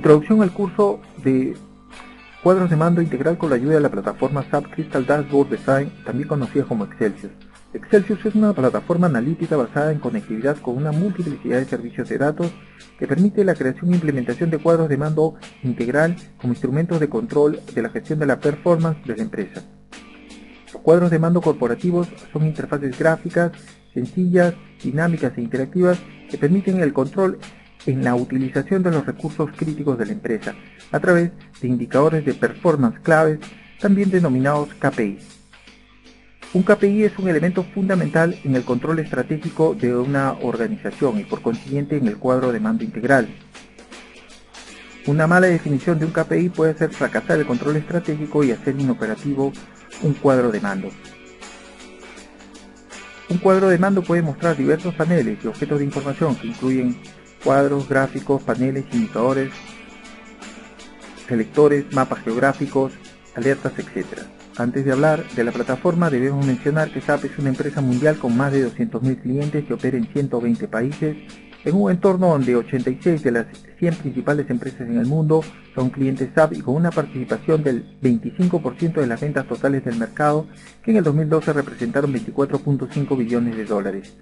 Introducción al curso de cuadros de mando integral con la ayuda de la plataforma SAP Crystal Dashboard Design, también conocida como Excelsius. Excelsius es una plataforma analítica basada en conectividad con una multiplicidad de servicios de datos que permite la creación e implementación de cuadros de mando integral como instrumentos de control de la gestión de la performance de la empresa. Los cuadros de mando corporativos son interfaces gráficas, sencillas, dinámicas e interactivas que permiten el control en la utilización de los recursos críticos de la empresa a través de indicadores de performance claves, también denominados KPIs. Un KPI es un elemento fundamental en el control estratégico de una organización y por consiguiente en el cuadro de mando integral. Una mala definición de un KPI puede hacer fracasar el control estratégico y hacer inoperativo un cuadro de mando. Un cuadro de mando puede mostrar diversos paneles y objetos de información que incluyen cuadros, gráficos, paneles, indicadores, selectores, mapas geográficos, alertas, etc. Antes de hablar de la plataforma debemos mencionar que SAP es una empresa mundial con más de 200.000 clientes que opera en 120 países, en un entorno donde 86 de las 100 principales empresas en el mundo son clientes SAP y con una participación del 25% de las ventas totales del mercado, que en el 2012 representaron 24.5 billones de dólares.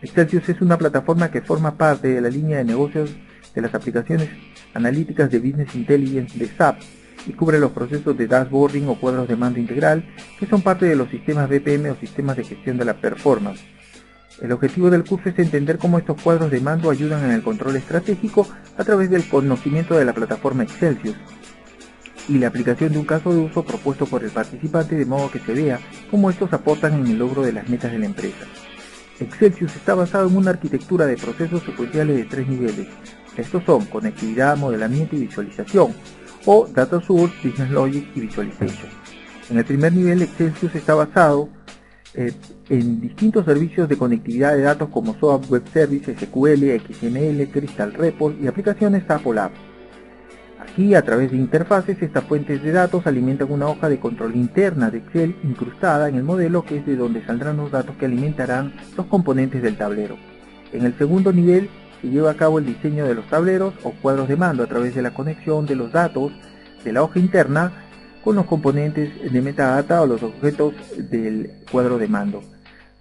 Excelsius es una plataforma que forma parte de la línea de negocios de las aplicaciones analíticas de Business Intelligence de SAP y cubre los procesos de dashboarding o cuadros de mando integral que son parte de los sistemas BPM o sistemas de gestión de la performance. El objetivo del curso es entender cómo estos cuadros de mando ayudan en el control estratégico a través del conocimiento de la plataforma Excelsius y la aplicación de un caso de uso propuesto por el participante de modo que se vea cómo estos aportan en el logro de las metas de la empresa. Excelsius está basado en una arquitectura de procesos secuenciales de 3 niveles. Estos son conectividad, modelamiento y visualización, o Data Source, Business Logic y Visualization. En el primer nivel, Excelsius está basado en distintos servicios de conectividad de datos como SOAP Web Service, SQL, XML, Crystal Report y aplicaciones SAP OLAP. Aquí, a través de interfaces, estas fuentes de datos alimentan una hoja de control interna de Excel incrustada en el modelo, que es de donde saldrán los datos que alimentarán los componentes del tablero. En el segundo nivel se lleva a cabo el diseño de los tableros o cuadros de mando a través de la conexión de los datos de la hoja interna con los componentes de metadata o los objetos del cuadro de mando.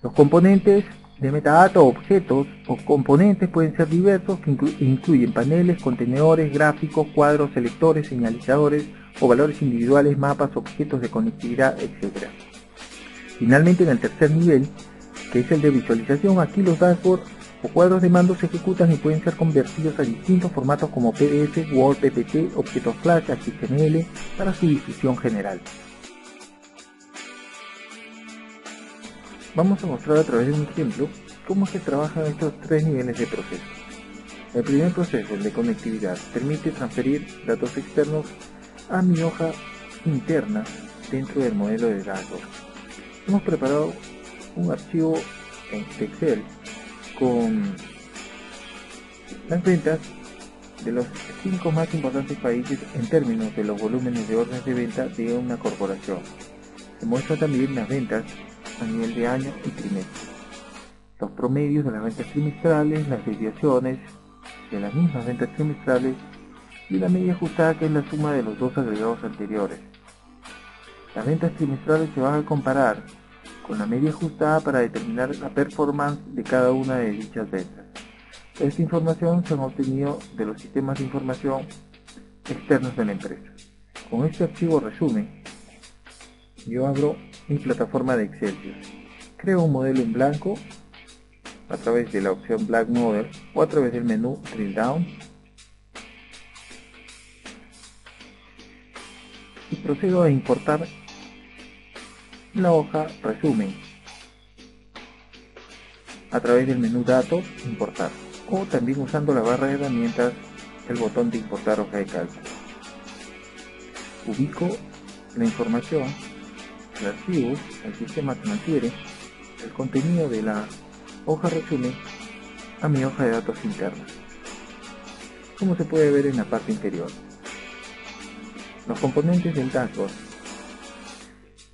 Los componentes de metadata o objetos o componentes pueden ser diversos, que incluyen paneles, contenedores, gráficos, cuadros, selectores, señalizadores o valores individuales, mapas, objetos de conectividad, etc. Finalmente, en el tercer nivel, que es el de visualización, aquí los dashboards o cuadros de mando se ejecutan y pueden ser convertidos a distintos formatos como PDF, Word, PPT, objetos Flash, HTML para su difusión general. Vamos a mostrar a través de un ejemplo cómo se trabajan estos 3 niveles de proceso. El primer proceso, el de conectividad, permite transferir datos externos a mi hoja interna dentro del modelo de datos. Hemos preparado un archivo en Excel con las ventas de los 5 más importantes países en términos de los volúmenes de órdenes de venta de una corporación. Se muestra también las ventas a nivel de año y trimestre, los promedios de las ventas trimestrales, las desviaciones de las mismas ventas trimestrales y la media ajustada, que es la suma de los dos agregados anteriores. Las ventas trimestrales se van a comparar con la media ajustada para determinar la performance de cada una de dichas ventas. Esta información se ha obtenido de los sistemas de información externos de la empresa. Con este archivo resumen, yo abro mi plataforma de Excelsius. Creo un modelo en blanco a través de la opción Black Model o a través del menú Drill Down y procedo a importar la hoja Resumen a través del menú Datos, Importar, o también usando la barra de herramientas el botón de Importar hoja de cálculo. Ubico la información, el archivo, el sistema transfiere el contenido de la hoja Resumen a mi hoja de datos interna, como se puede ver en la parte inferior. Los componentes del dashboard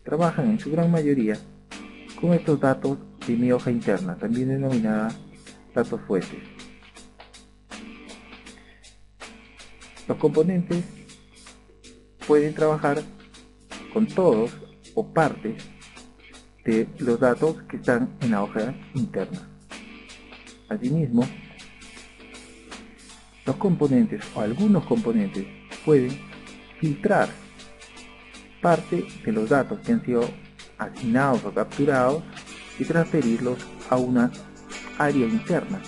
trabajan en su gran mayoría con estos datos de mi hoja interna, también denominada datos fuentes. Los componentes pueden trabajar con todos o partes de los datos que están en la hoja interna. Asimismo, los componentes o algunos componentes pueden filtrar parte de los datos que han sido asignados o capturados y transferirlos a una área interna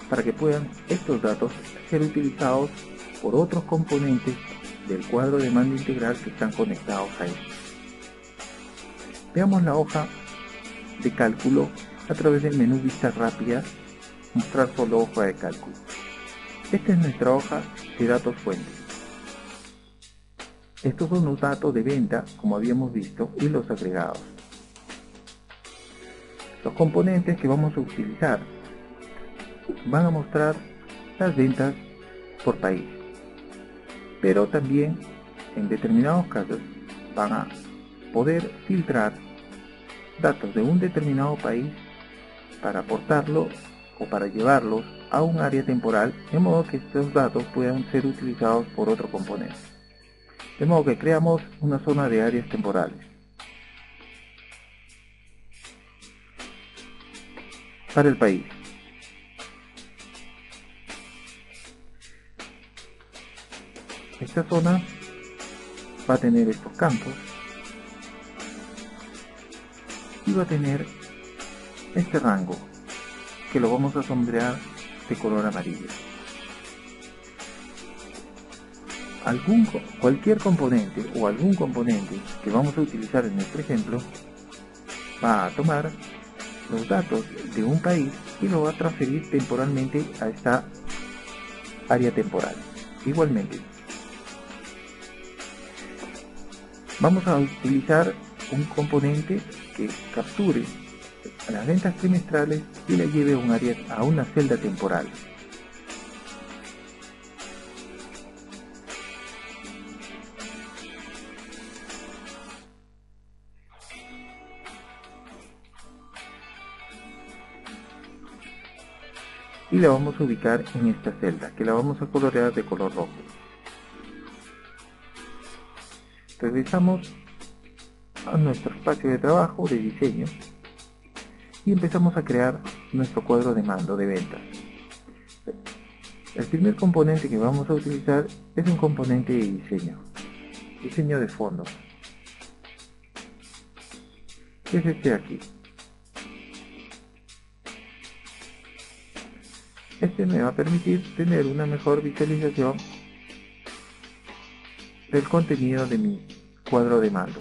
para que puedan estos datos ser utilizados por otros componentes del cuadro de mando integral que están conectados a él. Veamos la hoja de cálculo a través del menú Vista Rápida, mostrar solo hoja de cálculo. Esta es nuestra hoja de datos fuentes. Estos son los datos de venta, como habíamos visto, y los agregados. Los componentes que vamos a utilizar van a mostrar las ventas por país, pero también en determinados casos van a poder filtrar datos de un determinado país para aportarlo o para llevarlos a un área temporal, de modo que estos datos puedan ser utilizados por otro componente. De modo que creamos una zona de áreas temporales. Para el país. Esta zona va a tener estos campos y va a tener este rango que lo vamos a sombrear de color amarillo. Cualquier componente o algún componente que vamos a utilizar en nuestro ejemplo va a tomar los datos de un país y lo va a transferir temporalmente a esta área temporal. Igualmente, vamos a utilizar un componente que capture las ventas trimestrales y la lleve a una celda temporal. Y la vamos a ubicar en esta celda, que la vamos a colorear de color rojo. Regresamos a nuestro espacio de trabajo de diseño y empezamos a crear nuestro cuadro de mando de ventas. El primer componente que vamos a utilizar es un componente de diseño de fondo, que es este aquí. Este me va a permitir tener una mejor visualización del contenido de mi cuadro de mando.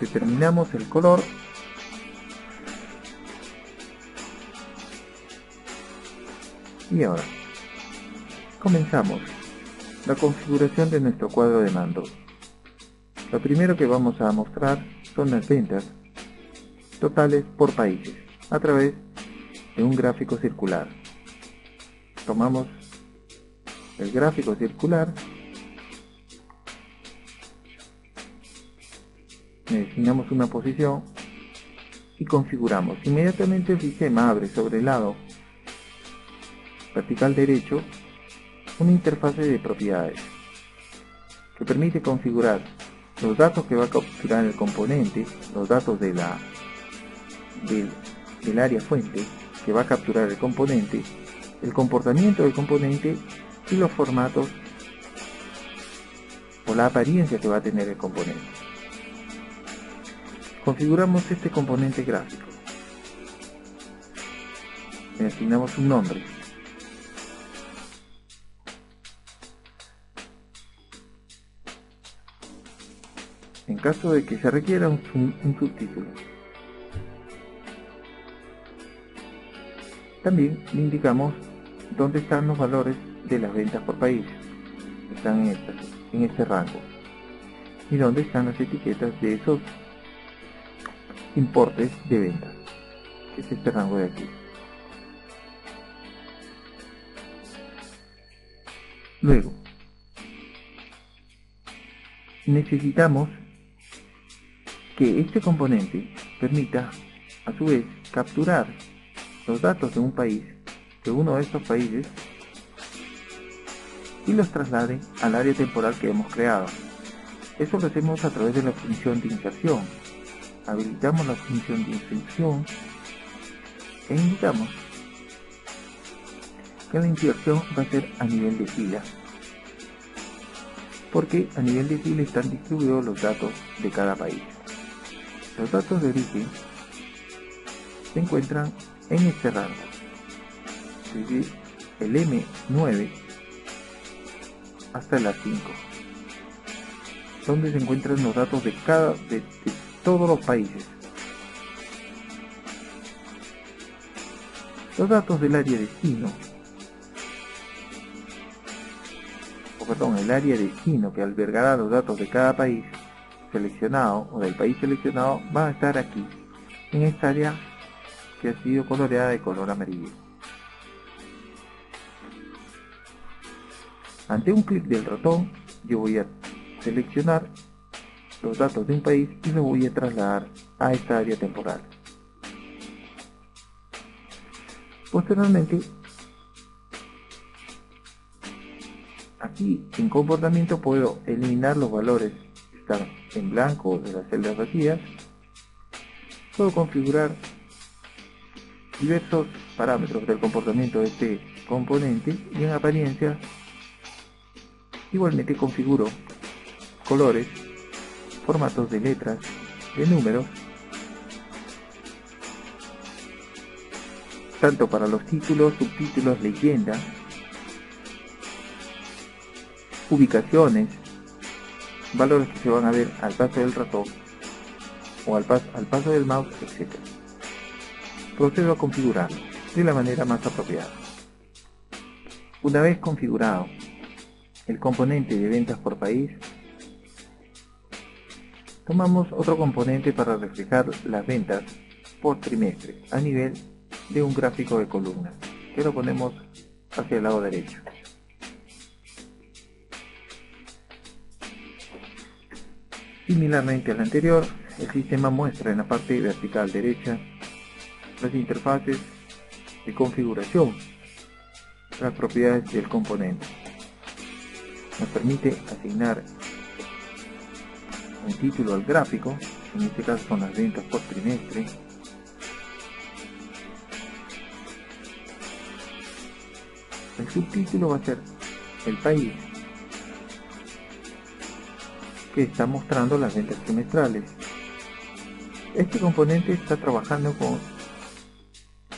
Determinamos el color y ahora comenzamos la configuración de nuestro cuadro de mando. Lo primero que vamos a mostrar son las ventas totales por países a través de un gráfico circular. Tomamos el gráfico circular, le designamos una posición y configuramos. Inmediatamente el sistema abre sobre el lado vertical derecho una interfase de propiedades que permite configurar los datos que va a capturar el componente, los datos del área fuente que va a capturar el componente, el comportamiento del componente y los formatos o la apariencia que va a tener el componente. Configuramos este componente gráfico, le asignamos un nombre. En caso de que se requiera un subtítulo. También le indicamos dónde están los valores de las ventas por país. Están en este rango. Y dónde están las etiquetas de esos importes de ventas, que es este rango de aquí. Luego, necesitamos que este componente permita a su vez capturar los datos de un país, de uno de estos países, y los traslade al área temporal que hemos creado. Eso lo hacemos a través de la función de inserción. Habilitamos la función de inserción e indicamos que la inserción va a ser a nivel de fila, porque a nivel de fila están distribuidos los datos de cada país. Los datos de origen se encuentran en este rango, desde el M9 hasta el A5, donde se encuentran los datos de todos los países. Los datos del área destino, el área destino que albergará los datos de cada país seleccionado o del país seleccionado va a estar aquí, en esta área que ha sido coloreada de color amarillo. Ante un clic del ratón, yo voy a seleccionar los datos de un país y los voy a trasladar a esta área temporal. Posteriormente, aquí en comportamiento puedo eliminar los valores que están en blanco de las celdas vacías. Puedo configurar diversos parámetros del comportamiento de este componente y en apariencia igualmente configuro colores, formatos de letras, de números, tanto para los títulos, subtítulos, leyenda, ubicaciones, valores que se van a ver al paso del ratón o al paso del mouse, etc. Procedo a configurarlo de la manera más apropiada. Una vez configurado el componente de ventas por país, tomamos otro componente para reflejar las ventas por trimestre a nivel de un gráfico de columnas, que lo ponemos hacia el lado derecho. Similarmente al anterior, el sistema muestra en la parte vertical derecha las interfaces de configuración, las propiedades del componente. Nos permite asignar un título al gráfico, en este caso son las ventas por trimestre. El subtítulo va a ser el país que está mostrando las ventas trimestrales. Este componente está trabajando con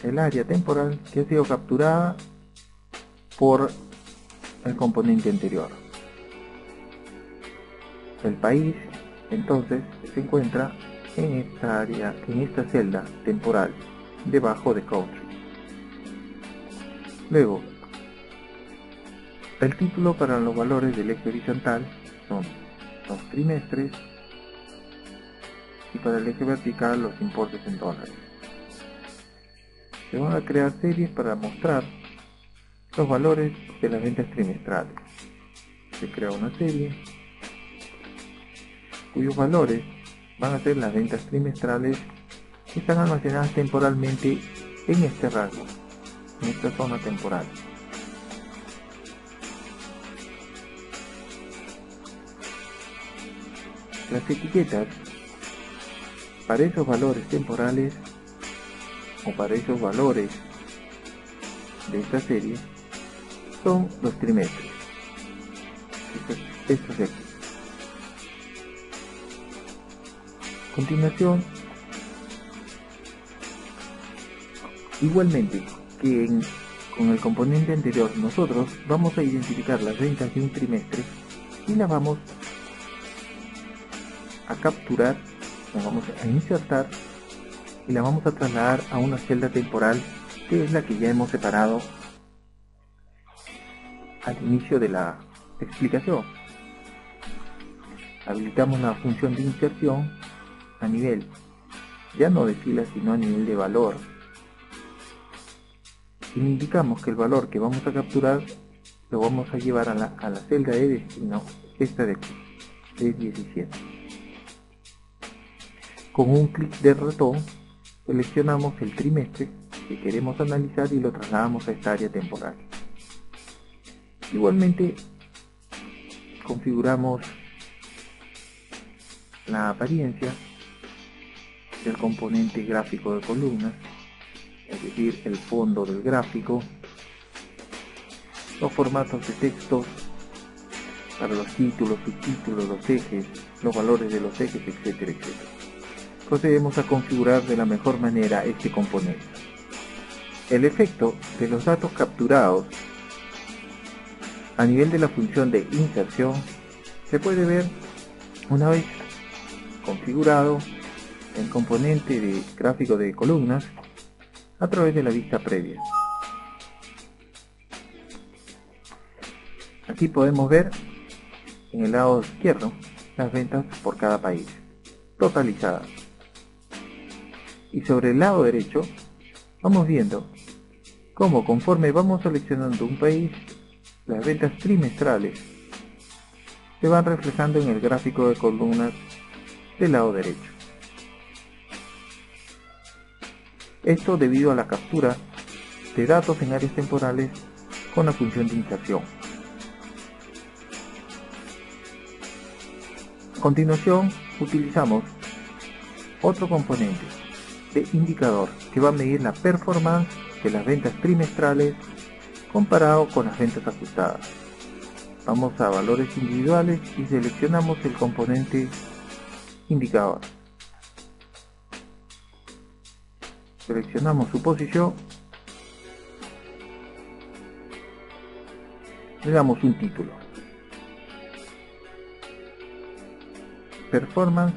el área temporal que ha sido capturada por el componente anterior. El país entonces se encuentra en esta área, en esta celda temporal debajo de country. Luego, el título para los valores del eje horizontal son los trimestres y para el eje vertical los importes en dólares. Se van a crear series para mostrar los valores de las ventas trimestrales. Se crea una serie cuyos valores van a ser las ventas trimestrales que están almacenadas temporalmente en este rango, en esta zona temporal. Las etiquetas para esos valores temporales o para esos valores de esta serie son los trimestres. Estos de aquí. A continuación, igualmente que con el componente anterior, nosotros vamos a identificar las ventas de un trimestre y las vamos a capturar, las vamos a insertar y la vamos a trasladar a una celda temporal que es la que ya hemos separado al inicio de la explicación. Habilitamos la función de inserción a nivel ya no de fila sino a nivel de valor y le indicamos que el valor que vamos a capturar lo vamos a llevar a la celda de destino, esta de aquí. de 17. Con un clic del ratón seleccionamos el trimestre que queremos analizar y lo trasladamos a esta área temporal. Igualmente configuramos la apariencia del componente gráfico de columnas, es decir, el fondo del gráfico, los formatos de texto para los títulos, subtítulos, los ejes, los valores de los ejes, etcétera, etcétera. Procedemos a configurar de la mejor manera este componente. El efecto de los datos capturados a nivel de la función de inserción se puede ver una vez configurado el componente de gráfico de columnas a través de la vista previa. Aquí podemos ver en el lado izquierdo las ventas por cada país totalizadas, y sobre el lado derecho vamos viendo cómo, conforme vamos seleccionando un país, las ventas trimestrales se van reflejando en el gráfico de columnas del lado derecho. Esto debido a la captura de datos en áreas temporales con la función de inserción. A continuación utilizamos otro componente de indicador que va a medir la performance de las ventas trimestrales comparado con las ventas ajustadas. Vamos a valores individuales y seleccionamos el componente indicador. Seleccionamos su posición, le damos un título: performance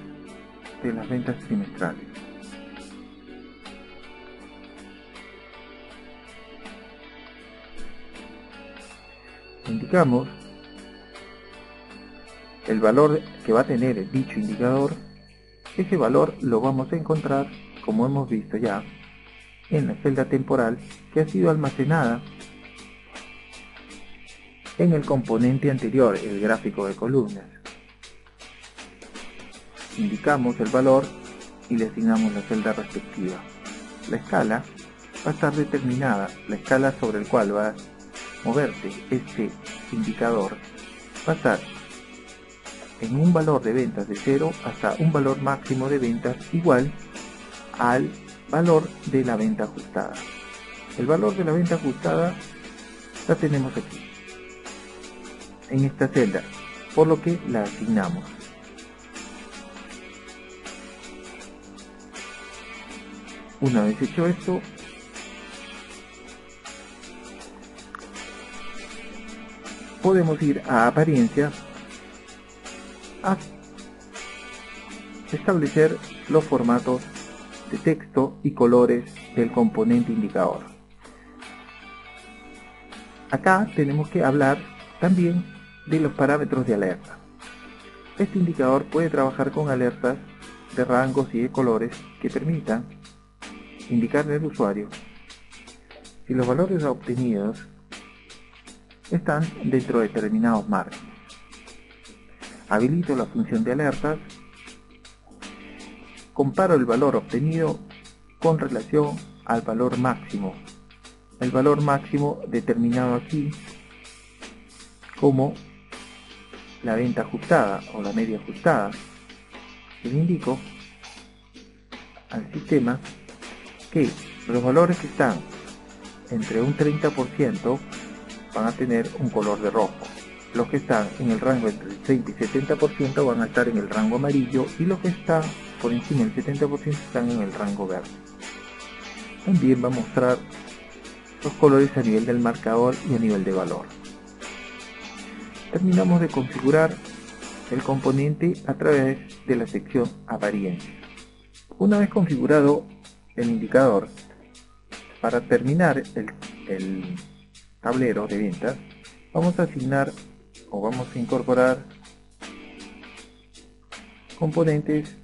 de las ventas trimestrales. Indicamos el valor que va a tener dicho indicador. Ese valor lo vamos a encontrar, como hemos visto ya, en la celda temporal que ha sido almacenada en el componente anterior, el gráfico de columnas. Indicamos el valor y le asignamos la celda respectiva. La escala va a estar determinada, la escala sobre el cual va a moverse este indicador va a estar en un valor de ventas de 0 hasta un valor máximo de ventas igual al valor de la venta ajustada. El valor de la venta ajustada la tenemos aquí en esta celda, por lo que la asignamos. Una vez hecho esto, podemos ir a apariencia a establecer los formatos de texto y colores del componente indicador. Acá tenemos que hablar también de los parámetros de alerta. Este indicador puede trabajar con alertas de rangos y de colores que permitan indicarle al usuario si los valores obtenidos están dentro de determinados márgenes. Habilito la función de alertas, comparo el valor obtenido con relación al valor máximo. El valor máximo determinado aquí como la venta ajustada o la media ajustada. Le indico al sistema que los valores que están entre un 30% van a tener un color de rojo. Los que están en el rango entre el 30 y 70% van a estar en el rango amarillo, y los que están por encima del 70% están en el rango verde. También va a mostrar los colores a nivel del marcador y a nivel de valor. Terminamos de configurar el componente a través de la sección apariencia. Una vez configurado el indicador, para terminar el tablero de ventas, vamos a asignar o vamos a incorporar componentes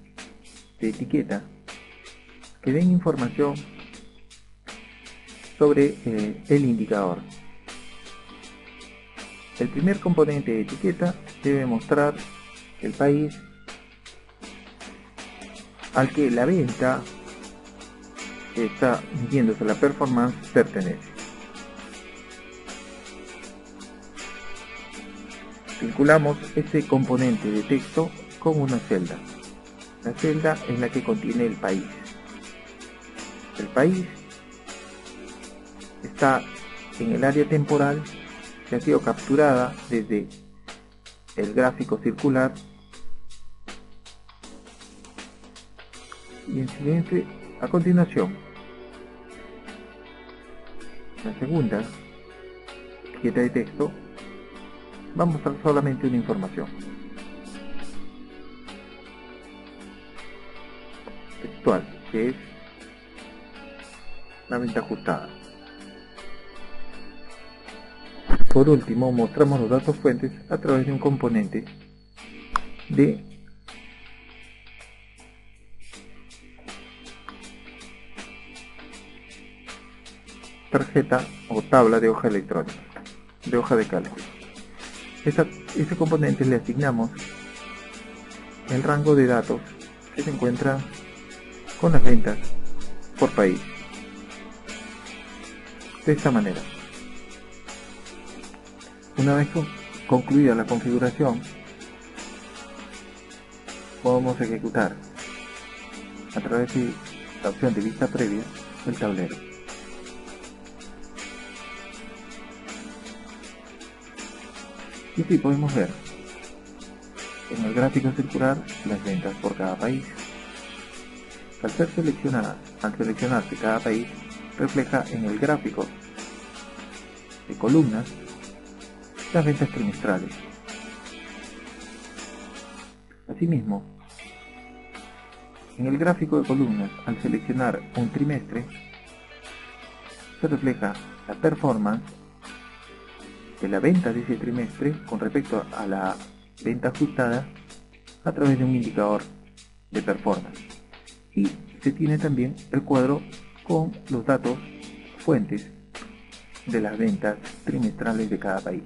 de etiqueta que den información sobre el indicador. El primer componente de etiqueta debe mostrar el país al que la venta está midiéndose la performance pertenece. Vinculamos ese componente de texto con una celda. La celda es la que contiene el país. El país está en el área temporal que ha sido capturada desde el gráfico circular y en siguiente a continuación la segunda etiqueta de texto va a mostrar solamente una información textual, que es la venta ajustada. Por último, mostramos los datos fuentes a través de un componente de tarjeta o tabla de hoja electrónica, de hoja de cálculo. Ese componente le asignamos el rango de datos que se encuentra con las ventas por país. De esta manera, una vez concluida la configuración, podemos ejecutar a través de la opción de vista previa el tablero. Y así podemos ver en el gráfico circular las ventas por cada país. Al seleccionarse cada país, refleja en el gráfico de columnas las ventas trimestrales. Asimismo, en el gráfico de columnas, al seleccionar un trimestre, se refleja la performance de la venta de ese trimestre con respecto a la venta ajustada a través de un indicador de performance. Y se tiene también el cuadro con los datos fuentes de las ventas trimestrales de cada país.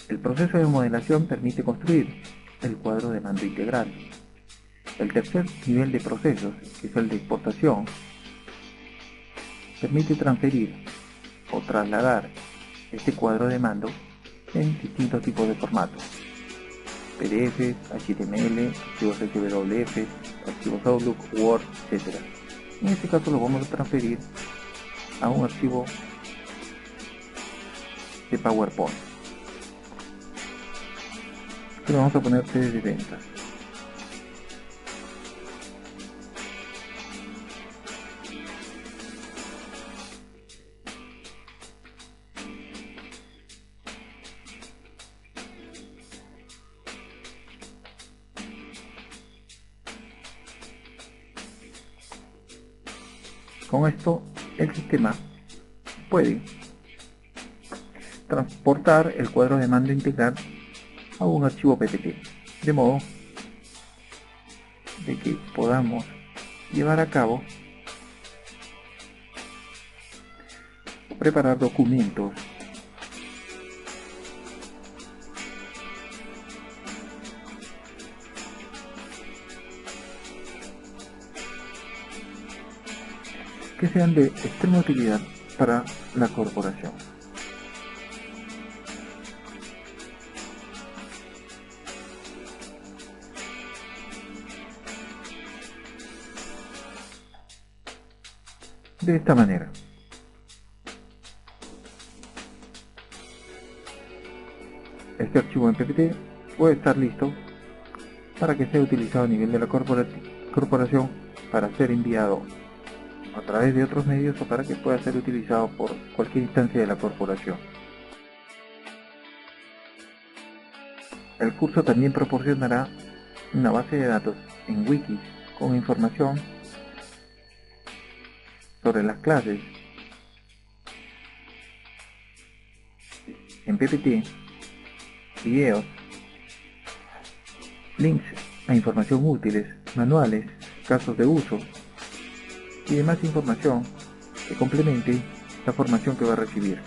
El proceso de modelación permite construir el cuadro de mando integral. El tercer nivel de procesos, que es el de exportación, permite transferir o trasladar este cuadro de mando en distintos tipos de formatos: PDF, HTML, archivos XWF, archivos Outlook, Word, etc. En este caso lo vamos a transferir a un archivo de PowerPoint, que le vamos a poner sedes de ventas. Con esto, el sistema puede transportar el cuadro de mando integral a un archivo PPT, de modo de que podamos llevar a cabo o preparar documentos que sean de extrema utilidad para la corporación. De esta manera, este archivo en PPT puede estar listo para que sea utilizado a nivel de la corporación para ser enviado a través de otros medios o para que pueda ser utilizado por cualquier instancia de la corporación. El curso también proporcionará una base de datos en wikis con información sobre las clases en PPT, videos, links a información útiles, manuales, casos de uso y demás información que complemente la formación que va a recibir.